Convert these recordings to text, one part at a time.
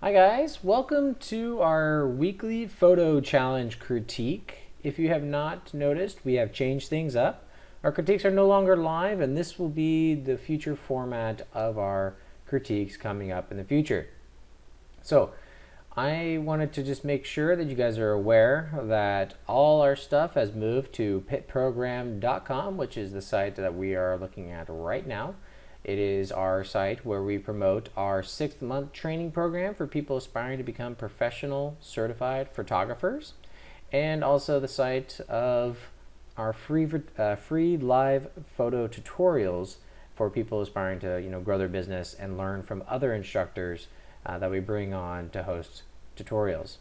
Hi guys, welcome to our weekly photo challenge critique. If you have not noticed, we have changed things up. Our critiques are no longer live, and this will be the future format of our critiques coming up in the future. So I wanted to just make sure that you guys are aware that all our stuff has moved to pitprogram.com, which is the site that we are looking at right now. It is our site where we promote our 6-month training program for people aspiring to become professional certified photographers, and also the site of our free live photo tutorials for people aspiring to grow their business and learn from other instructors that we bring on to host tutorials.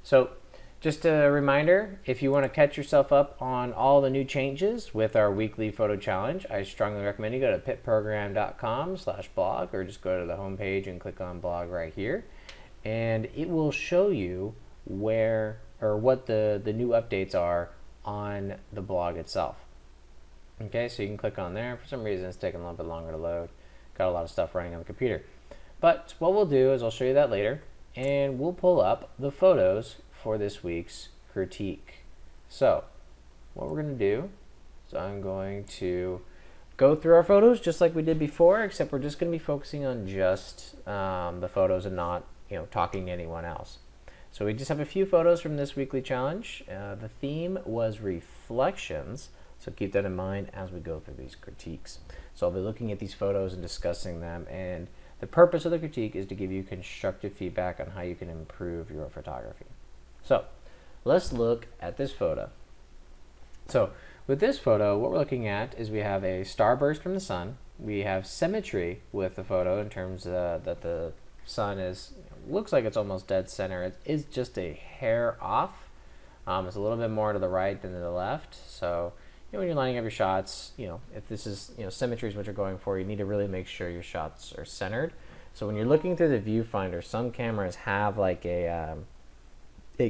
So just a reminder, if you want to catch yourself up on all the new changes with our weekly photo challenge, I strongly recommend you go to pitprogram.com/blog, or just go to the home page and click on blog right here, and it will show you where or what the new updates are on the blog itself. Okay, so you can click on there. For some reason it's taking a little bit longer to load. Got a lot of stuff running on the computer. But what we'll do is I'll show you that later, and we'll pull up the photos for this week's critique. So what we're going to do is I'm going to go through our photos just like we did before, except we're just going to be focusing on just the photos and not talking to anyone else. So we just have a few photos from this weekly challenge. The theme was reflections, so keep that in mind as we go through these critiques. So I'll be looking at these photos and discussing them, and the purpose of the critique is to give you constructive feedback on how you can improve your photography. So let's look at this photo. So with this photo, what we're looking at is we have a starburst from the sun. We have symmetry with the photo in terms that the sun looks like it's almost dead center. It is just a hair off. It's a little bit more to the right than to the left. So when you're lining up your shots, if this is symmetry is what you're going for, you need to really make sure your shots are centered. So when you're looking through the viewfinder, some cameras have like a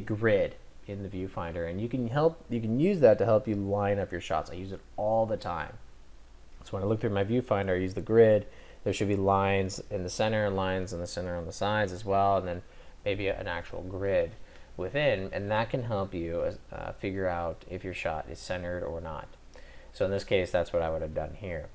grid in the viewfinder, and you can use that to help you line up your shots. I use it all the time. So when I look through my viewfinder, I use the grid. There should be lines in the center, lines in the center on the sides as well, and then maybe an actual grid within, and that can help you figure out if your shot is centered or not. So in this case, that's what I would have done here.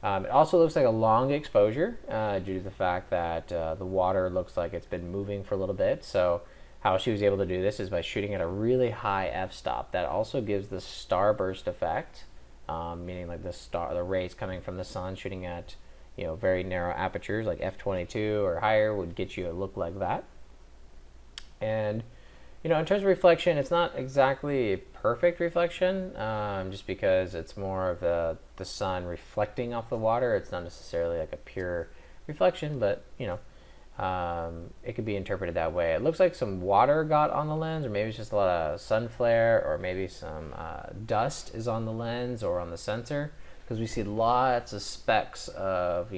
It also looks like a long exposure due to the fact that the water looks like it's been moving for a little bit. So how she was able to do this is by shooting at a really high f-stop. That also gives the starburst effect, meaning like the rays coming from the sun shooting at very narrow apertures like f22 or higher would get you a look like that. And in terms of reflection, it's not exactly a perfect reflection, just because it's more of the sun reflecting off the water. It's not necessarily like a pure reflection, but it could be interpreted that way. It looks like some water got on the lens, or maybe it's just a lot of sun flare, or maybe some dust is on the lens or on the sensor, because we see lots of specks of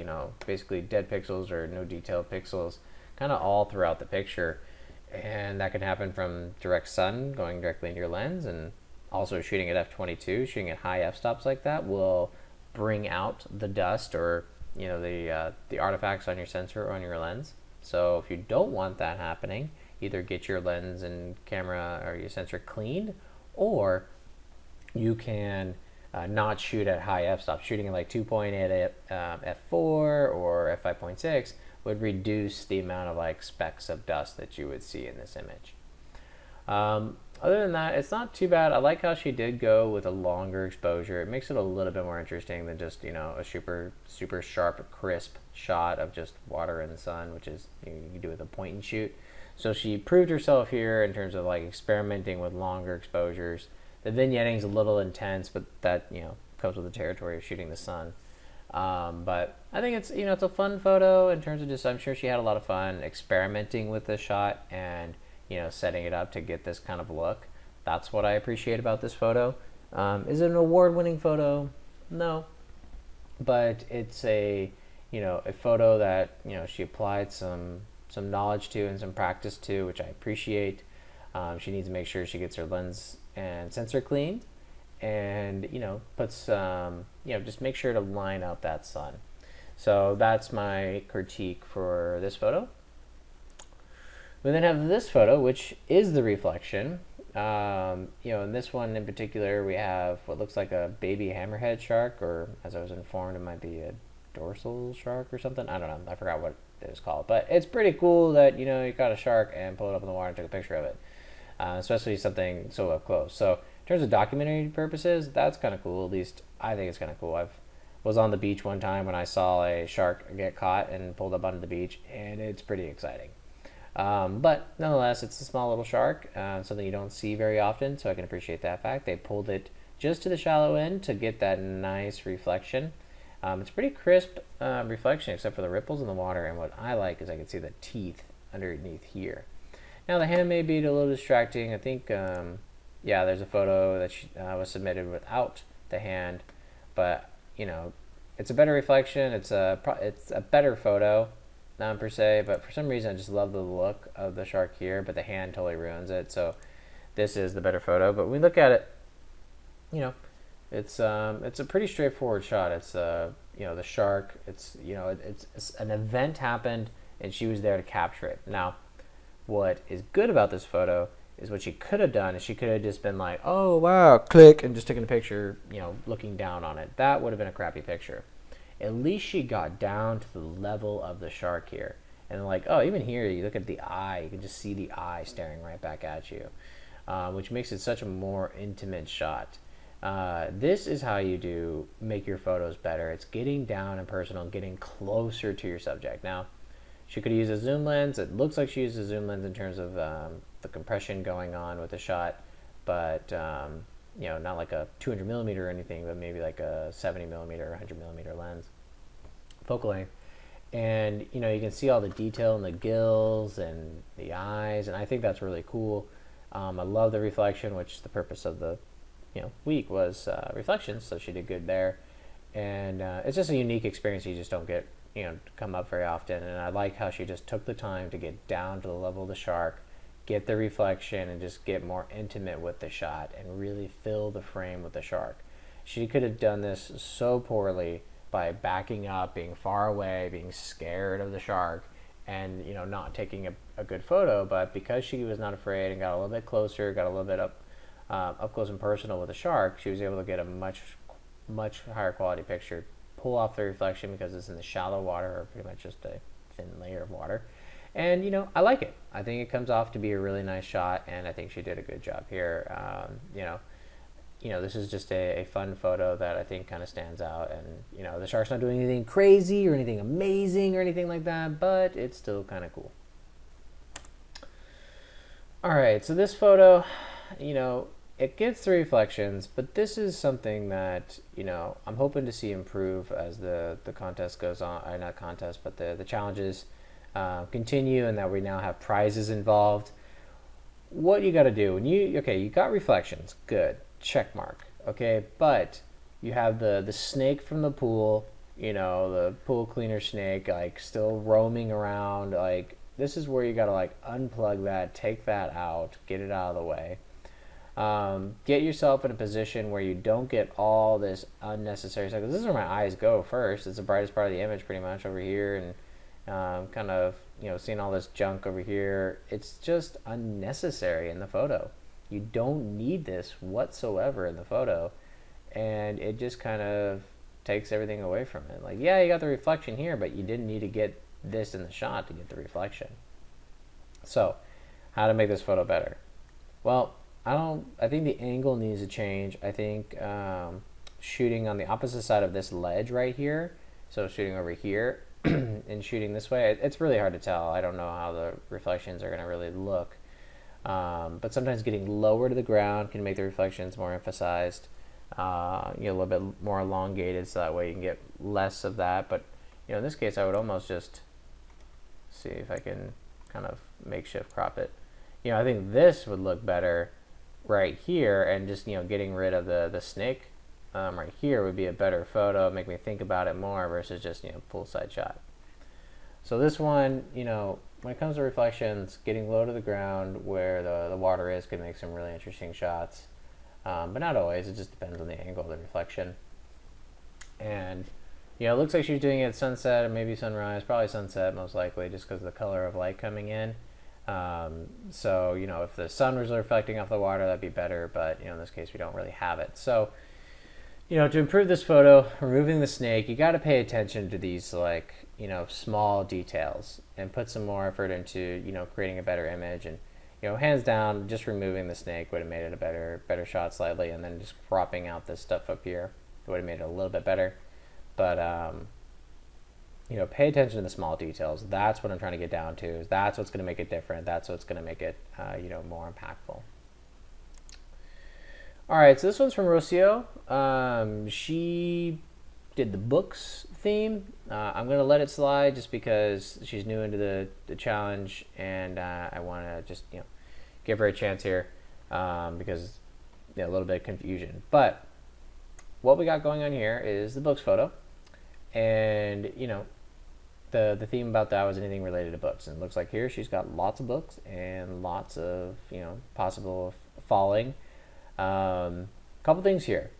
basically dead pixels or no detail pixels kind of all throughout the picture. And that can happen from direct sun going directly into your lens, and also shooting at f22, shooting at high f-stops like that will bring out the dust or the artifacts on your sensor or on your lens. So if you don't want that happening, either get your lens and camera or your sensor cleaned, or you can not shoot at high f-stop. Shooting at like 2.8 f4 or f5.6 would reduce the amount of like specks of dust that you would see in this image. Other than that, it's not too bad. I like how she did go with a longer exposure. It makes it a little bit more interesting than just a super sharp, crisp shot of just water in the sun, which is you can do with a point and shoot. So she proved herself here in terms of like experimenting with longer exposures. The vignetting's a little intense, but that comes with the territory of shooting the sun. But I think it's it's a fun photo in terms of just, I'm sure she had a lot of fun experimenting with this shot and setting it up to get this kind of look. That's what I appreciate about this photo. Is it an award-winning photo? No, but it's a a photo that she applied some knowledge to and some practice to, which I appreciate. She needs to make sure she gets her lens and sensor cleaned, and puts just make sure to line up that sun. So that's my critique for this photo. We then have this photo, which is the reflection. In this one in particular, we have what looks like a baby hammerhead shark, or as I was informed, it might be a dorsal shark or something. I don't know. I forgot what it was called. But it's pretty cool that, you caught a shark and pulled it up in the water and took a picture of it, especially something so up close. So in terms of documentary purposes, that's kind of cool. At least I think it's kind of cool. I was on the beach one time when I saw a shark get caught and pulled up onto the beach, and it's pretty exciting. But nonetheless, it's a small little shark, something you don't see very often, so I can appreciate that fact. They pulled it just to the shallow end to get that nice reflection. It's pretty crisp reflection, except for the ripples in the water, and what I like is I can see the teeth underneath here. Now, the hand may be a little distracting. I think, there's a photo that was submitted without the hand, but, it's a better reflection. It's a better photo. Not per se, but for some reason I just love the look of the shark here, but the hand totally ruins it. So this is the better photo. But when we look at it, it's a pretty straightforward shot. It's the shark. It's an event happened and she was there to capture it. Now, what is good about this photo is what she could have done is she could have just been like, oh wow, click, and just taken a picture, looking down on it. That would have been a crappy picture. At least she got down to the level of the shark here. And like, oh, even here, you look at the eye, you can just see the eye staring right back at you, which makes it such a more intimate shot. This is how you make your photos better. It's getting down and personal, getting closer to your subject. Now, she could use a zoom lens. It looks like she used a zoom lens in terms of the compression going on with the shot, but not like a 200 millimeter or anything, but maybe like a 70 millimeter or 100 millimeter lens focal length. And you can see all the detail in the gills and the eyes, and I think that's really cool. I love the reflection, which the purpose of the week was reflections, so she did good there. And it's just a unique experience you just don't get come up very often. And I like how she just took the time to get down to the level of the shark, get the reflection, and just get more intimate with the shot and really fill the frame with the shark. She could have done this so poorly by backing up, being far away, being scared of the shark, and not taking a good photo. But because she was not afraid and got a little bit closer, got a little bit up close and personal with the shark, she was able to get a much higher quality picture, pull off the reflection because it's in the shallow water, or pretty much just a thin layer of water. And I like it. I think it comes off to be a really nice shot, and I think she did a good job here. This is just a fun photo that I think kind of stands out. And the shark's not doing anything crazy or anything amazing or anything like that, but it's still kind of cool. All right, so this photo, it gets the reflections, but this is something that I'm hoping to see improve as the contest goes on. Not contest, but the challenges continue, and that we now have prizes involved. What you got to do when you got reflections, good, check mark, okay, but you have the snake from the pool, the pool cleaner snake, like still roaming around. Like, this is where you got to like unplug that, take that out, get it out of the way. Get yourself in a position where you don't get all this unnecessary stuff. This is where my eyes go first. It's the brightest part of the image, pretty much, over here, and kind of seeing all this junk over here. It's just unnecessary in the photo. You don't need this whatsoever in the photo, and it just kind of takes everything away from it. Like, yeah, you got the reflection here, but you didn't need to get this in the shot to get the reflection. So, how to make this photo better? Well, I think the angle needs to change. I think shooting on the opposite side of this ledge right here, so shooting over here and shooting this way, it's really hard to tell. I don't know how the reflections are going to really look. But sometimes getting lower to the ground can make the reflections more emphasized, a little bit more elongated, so that way you can get less of that. But in this case, I would almost just see if I can kind of makeshift crop it. I think this would look better right here, and just getting rid of the snake right here would be a better photo, make me think about it more, versus just poolside shot. So this one, when it comes to reflections, getting low to the ground where the water is can make some really interesting shots, but not always. It just depends on the angle of the reflection. And it looks like she's doing it at sunset or maybe sunrise, probably sunset most likely, just because of the color of light coming in. So, if the sun was reflecting off the water, that'd be better, but, in this case, we don't really have it. So, to improve this photo, removing the snake, you got to pay attention to these, like, small details and put some more effort into, creating a better image. And, hands down, just removing the snake would have made it a better shot slightly, and then just cropping out this stuff up here would have made it a little bit better. But, pay attention to the small details. That's what I'm trying to get down to. That's what's going to make it different. That's what's going to make it, more impactful. All right, so this one's from Rocio. She did the books theme. I'm going to let it slide just because she's new into the challenge, and I want to just, give her a chance here because a little bit of confusion. But what we got going on here is the books photo, and, the theme about that was anything related to books. And it looks like here she's got lots of books and lots of, possible falling. Couple things here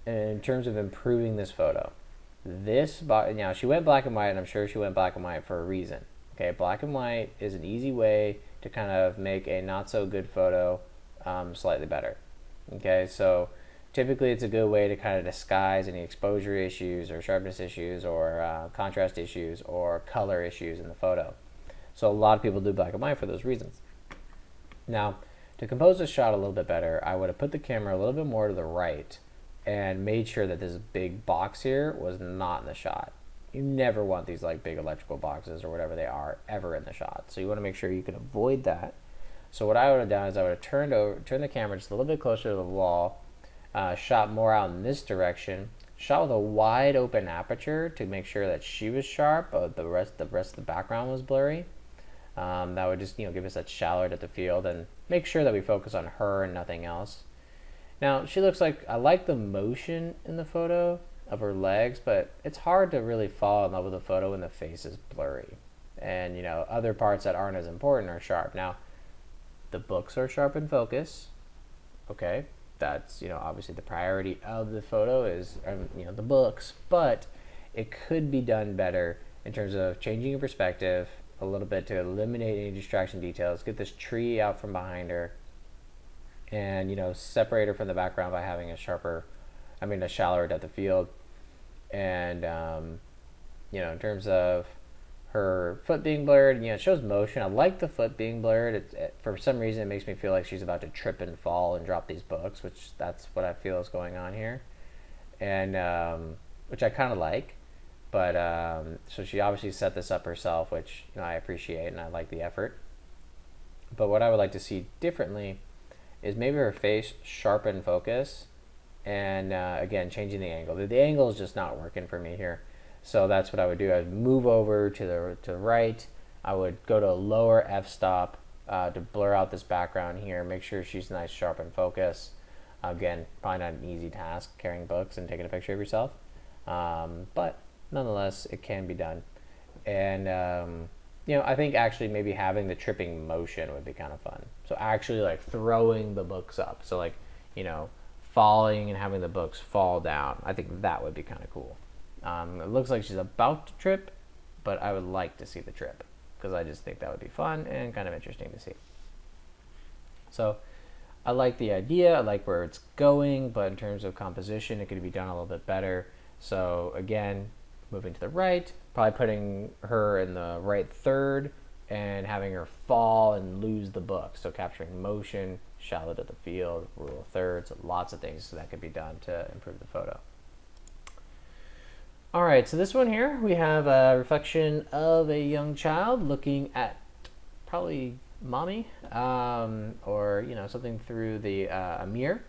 in terms of improving this photo. Now she went black and white, and I'm sure she went black and white for a reason. Okay, black and white is an easy way to kind of make a not so good photo slightly better. Okay, so typically it's a good way to kind of disguise any exposure issues or sharpness issues or contrast issues or color issues in the photo. So a lot of people do black and white for those reasons. Now, to compose this shot a little bit better, I would have put the camera a little bit more to the right and made sure that this big box here was not in the shot. You never want these like big electrical boxes or whatever they are ever in the shot. So you want to make sure you can avoid that. So what I would have done is I would have turned the camera just a little bit closer to the wall, shot more out in this direction, shot with a wide open aperture to make sure that she was sharp, but the rest of the background was blurry. That would just give us that shallower depth of field and make sure that we focus on her and nothing else. Now she looks like, I like the motion in the photo of her legs, but it's hard to really fall in love with a photo when the face is blurry and other parts that aren't as important are sharp. Now the books are sharp in focus. Okay, that's obviously the priority of the photo is the books, but it could be done better in terms of changing your perspective a little bit to eliminate any distraction details, get this tree out from behind her, and separate her from the background by having a shallower depth of field. And in terms of her foot being blurred, it shows motion. I like the foot being blurred. For some reason it makes me feel like she's about to trip and fall and drop these books, which that's what I feel is going on here, and which I kind of like. But so she obviously set this up herself, which I appreciate and I like the effort. But what I would like to see differently is maybe her face sharp in focus, and again changing the angle. The angle is just not working for me here, so that's what I would do. I would move over to the right. I would go to a lower f-stop to blur out this background here. Make sure she's nice, sharp in focus. Again, probably not an easy task carrying books and taking a picture of yourself, but nonetheless, it can be done. And I think actually maybe having the tripping motion would be kind of fun. So actually like throwing the books up. So like, falling and having the books fall down. I think that would be kind of cool. It looks like she's about to trip, but I would like to see the trip because I just think that would be fun and kind of interesting to see. So I like the idea. I like where it's going, but in terms of composition, it could be done a little bit better. So again, moving to the right, probably putting her in the right third and having her fall and lose the book. So capturing motion, shallow depth of field, rule of thirds, lots of things that could be done to improve the photo. All right, so this one here, we have a reflection of a young child looking at probably mommy or something through the a mirror.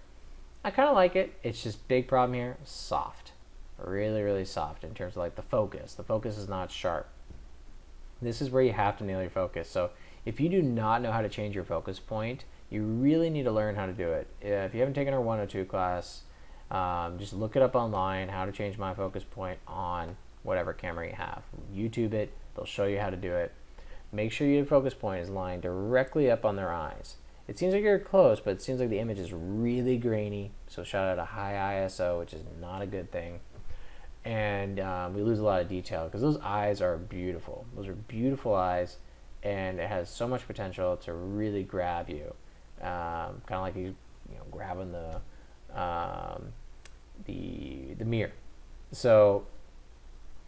I kind of like it. It's just big problem here, soft. Really, really soft in terms of like the focus. The focus is not sharp. This is where you have to nail your focus. So if you do not know how to change your focus point, you really need to learn how to do it. If you haven't taken our 102 class, just look it up online, how to change my focus point on whatever camera you have. YouTube it, they'll show you how to do it. Make sure your focus point is lying directly up on their eyes. It seems like you're close, but it seems like the image is really grainy, so shot at a high ISO, which is not a good thing. And we lose a lot of detail because those eyes are beautiful. Those are beautiful eyes, and it has so much potential to really grab you, kind of like you know, grabbing the mirror. So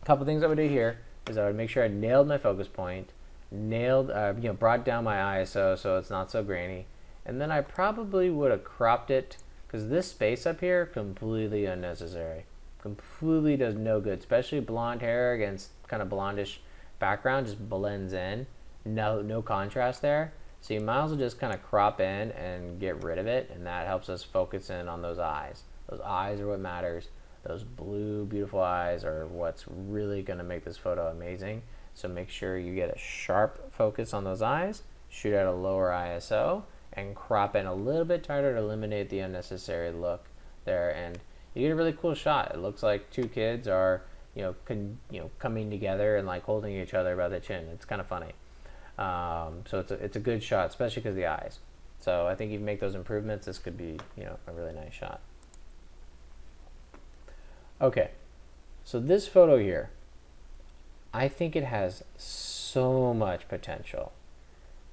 a couple things I would do here is I would make sure I nailed my focus point, brought down my ISO so it's not so grainy, and then I probably would have cropped it, because this space up here, completely unnecessary. Completely does no good, especially blonde hair against kind of blondish background, just blends in. No contrast there. So you might as well just kind of crop in and get rid of it, and that helps us focus in on those eyes. Those eyes are what matters. Those blue, beautiful eyes are what's really going to make this photo amazing. So make sure you get a sharp focus on those eyes, shoot at a lower ISO, and crop in a little bit tighter to eliminate the unnecessary look there. And you get a really cool shot. It looks like two kids are, coming together and like holding each other by the chin. It's kind of funny. So it's a good shot, especially because of the eyes. So I think if you make those improvements, this could be, a really nice shot. Okay, so this photo here, I think it has so much potential,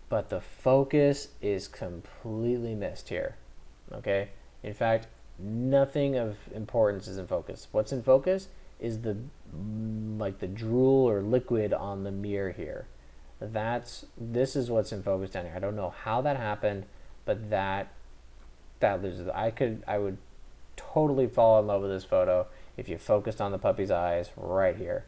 but the focus is completely missed here. Okay, in fact, nothing of importance is in focus. What's in focus is the drool or liquid on the mirror here. This is what's in focus down here. I don't know how that happened, but that loses. I would totally fall in love with this photo if you focused on the puppy's eyes right here.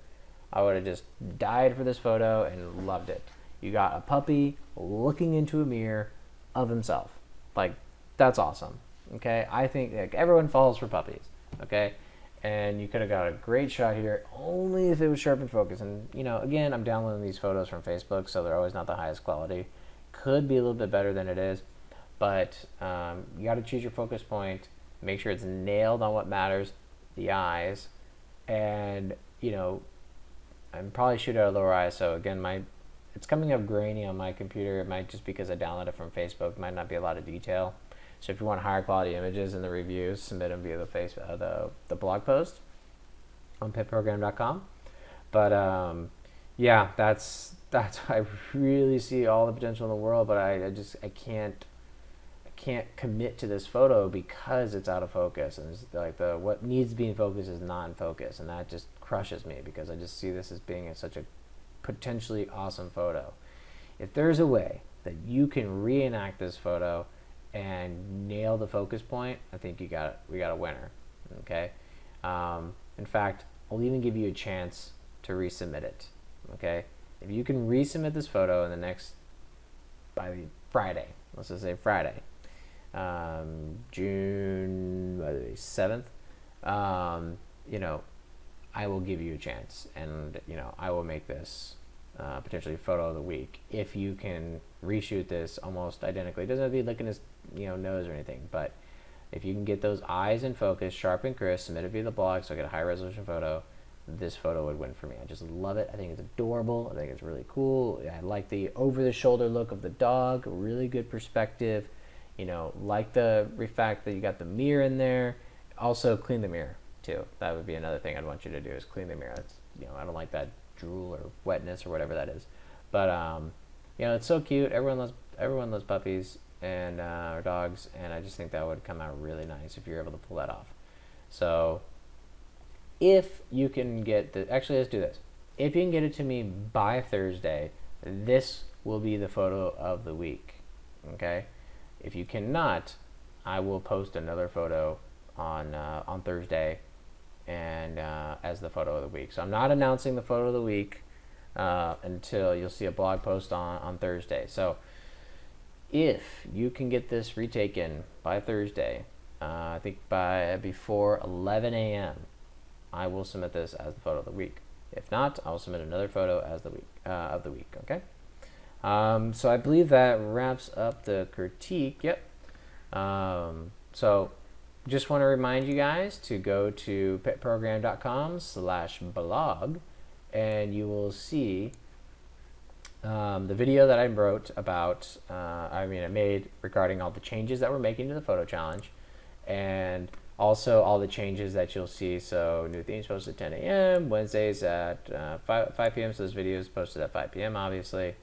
I would have just died for this photo and loved it. You got a puppy looking into a mirror of himself. Like, that's awesome. Okay, I think like everyone falls for puppies. Okay, and you could have got a great shot here only if it was sharp and focused. And again, I'm downloading these photos from Facebook, so they're always not the highest quality. Could be a little bit better than it is, but you got to choose your focus point. Make sure it's nailed on what matters, the eyes, and I'm probably shoot at a lower ISO. Again, it's coming up grainy on my computer. It might just because I downloaded it from Facebook. It might not be a lot of detail. So if you want higher quality images in the reviews, submit them via the blog post on pitprogram.com. But yeah, that's I really see all the potential in the world, but I can't commit to this photo because it's out of focus, and it's like what needs to be in focus is not in focus, and that just crushes me because I just see this as being such a potentially awesome photo. If there's a way that you can reenact this photo and nail the focus point, I think we got a winner. Okay. In fact, I'll even give you a chance to resubmit it. Okay. If you can resubmit this photo by Friday, let's just say Friday, June 7th, I will give you a chance, and I will make this potentially photo of the week if you can reshoot this almost identically. It doesn't have to be looking his nose or anything, but if you can get those eyes in focus, sharp and crisp, submit it via the blog so I get a high resolution photo, this photo would win for me. I just love it. I think it's adorable. I think it's really cool. I like the over the shoulder look of the dog, really good perspective. Like the fact that you got the mirror in there. Also clean the mirror too. That would be another thing I'd want you to do, is clean the mirror. It's, I don't like that drool or wetness or whatever that is. But it's so cute. Everyone loves puppies and or dogs, and I just think that would come out really nice if you're able to pull that off. So if you can get actually, let's do this. If you can get it to me by Thursday, this will be the photo of the week. Okay. If you cannot, I will post another photo on Thursday, and as the photo of the week. So I'm not announcing the photo of the week until you'll see a blog post on Thursday. So if you can get this retaken by Thursday, I think before 11 a.m., I will submit this as the photo of the week. If not, I will submit another photo as the week of the week. Okay. So I believe that wraps up the critique. Yep. So just want to remind you guys to go to pitprogram.com/blog, and you will see the video that I wrote about, I made regarding all the changes that we're making to the photo challenge, and also all the changes that you'll see. So new themes posted at 10 a.m., Wednesdays at 5 p.m. So this video is posted at 5 p.m. obviously.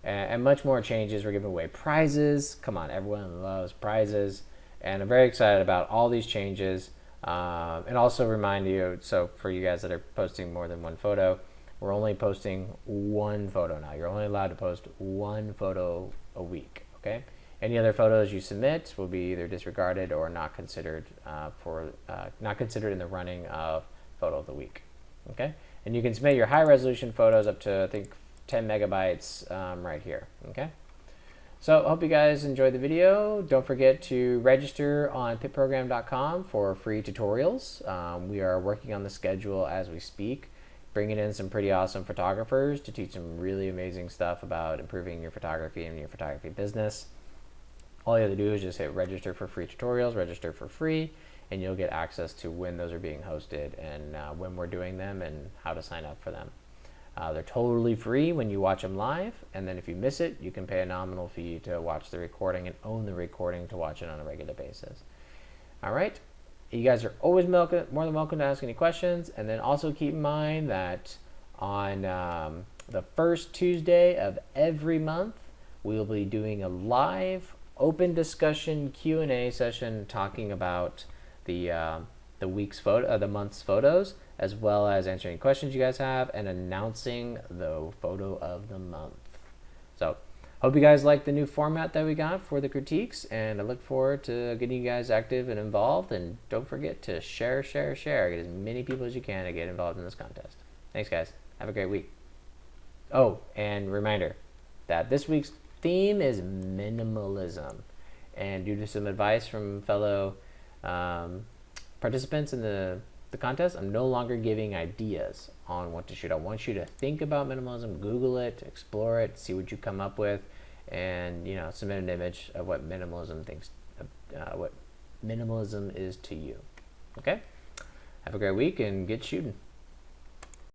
and much more changes. We're giving away prizes. Come on, everyone loves prizes. And I'm very excited about all these changes. And also remind you, so for you guys that are posting more than one photo, we're only posting one photo now. You're only allowed to post one photo a week, okay? Any other photos you submit will be either disregarded or not considered not considered in the running of photo of the week, okay? And you can submit your high resolution photos up to, I think, 10 megabytes right here, okay? So I hope you guys enjoyed the video. Don't forget to register on pitprogram.com for free tutorials. We are working on the schedule as we speak, bringing in some pretty awesome photographers to teach some really amazing stuff about improving your photography and your photography business. All you have to do is just hit register for free tutorials, register for free, and you'll get access to when those are being hosted and when we're doing them and how to sign up for them. They're totally free when you watch them live, and then if you miss it, you can pay a nominal fee to watch the recording and own the recording to watch it on a regular basis. All right, you guys are always more than welcome to ask any questions, and then also keep in mind that on the first Tuesday of every month, we'll be doing a live open discussion Q&A session talking about the month's photos, as well as answering questions you guys have and announcing the photo of the month. So hope you guys like the new format that we got for the critiques, and I look forward to getting you guys active and involved. And don't forget to share. Get as many people as you can to get involved in this contest. Thanks, guys. Have a great week. Oh, and reminder that this week's theme is minimalism. And due to some advice from fellow participants in the contest, I'm no longer giving ideas on what to shoot. I want you to think about minimalism, Google it, explore it, see what you come up with, and submit an image of what minimalism is to you. Okay? Have a great week and get shooting.